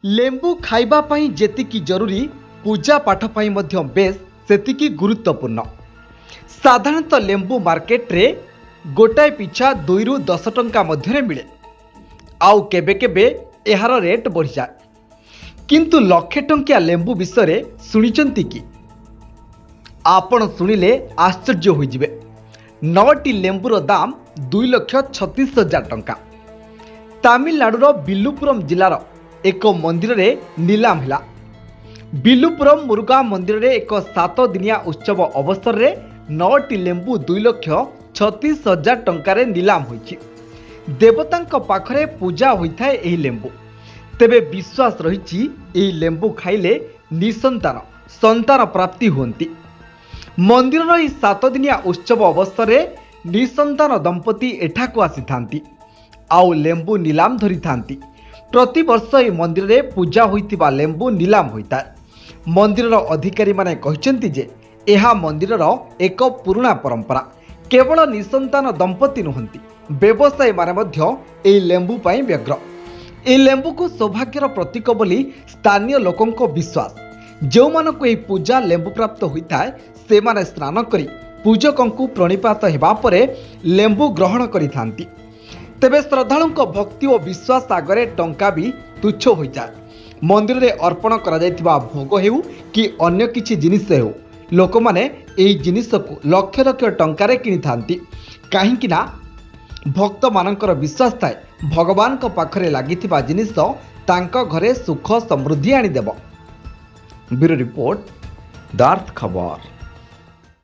लेंबू खाइबा पई जेतिकी जरूरी पूजा पाठ पई मध्य बेस सेतिकी गुरुत्वपूर्ण। साधारणतः लेंबू मार्केट रे गोटाए पिछा 2 रु 10 टंका मध्य मिले। आउ केबे केबे एहार रेट बढ़ी जाए। किंतु लक्षे टंकिया लेंबू विषय शुणिचंती कि? आपण शुणिले आश्चर्य होइजिबे। 9टी लेंबूर दाम 2,36,000 टंका। तामिलनाडुर विल्लुपुरम जिलार एक मंदिर रे नीलाम हिला। विल्लुपुरम मुरुगा मंदिर रे एक 7 दिनिया उत्सव अवसर रे 9टी लेंबू 2,36,000 टंकार नीलाम होइछि। देवतांक पाखरे पूजा होइथाय एही लेंबू। तेबे विश्वास रहिछि एही लेंबू खाइले निसंतान संतान प्राप्ति होंती। मंदिरर एही 7 दिनिया उत्सव अवसर रे निसंतान दंपति एठाकु आसीथांती आउ लेंबू नीलाम धरी थांती। प्रति वर्ष एही मंदिर रे पूजा होइतिबा लेंबू नीलाम होइता। मंदिरर अधिकारी माने कहिसेंती जे एहा मंदिरर एक पुराना परंपरा। केवल निसंतान दंपति नुहंती, व्यवसायी माने मध्य एही लेंबू पई व्यग्र। एही लेंबू को सौभाग्यर प्रतीक बोली स्थानीय लोकंको विश्वास। जो मानको एही पूजा लेंबू प्राप्त होइताय से माने स्नान करी पूजकंकु प्रणिपात हेबा परे लेंबू ग्रहण करिथांती। तेबे श्रद्धालुंको भक्ति और विश्वास आगरे टंका भी तुच्छ हो जाए। मंदिर रे अर्पण करा जायतिबा भोग हेउ कि अन्य किछि जिनिस हेउ, लोक माने एही जिनिस को लक्ष लक्ष टंकारे किनि थांती। काहेकि ना भक्त मानकर विश्वास थाए भगवान को पाखरे लागिथिबा जिनिस तांको घरे सुख समृद्धि आनी देबो। ब्यूरो रिपोर्ट, द अर्थ खबर।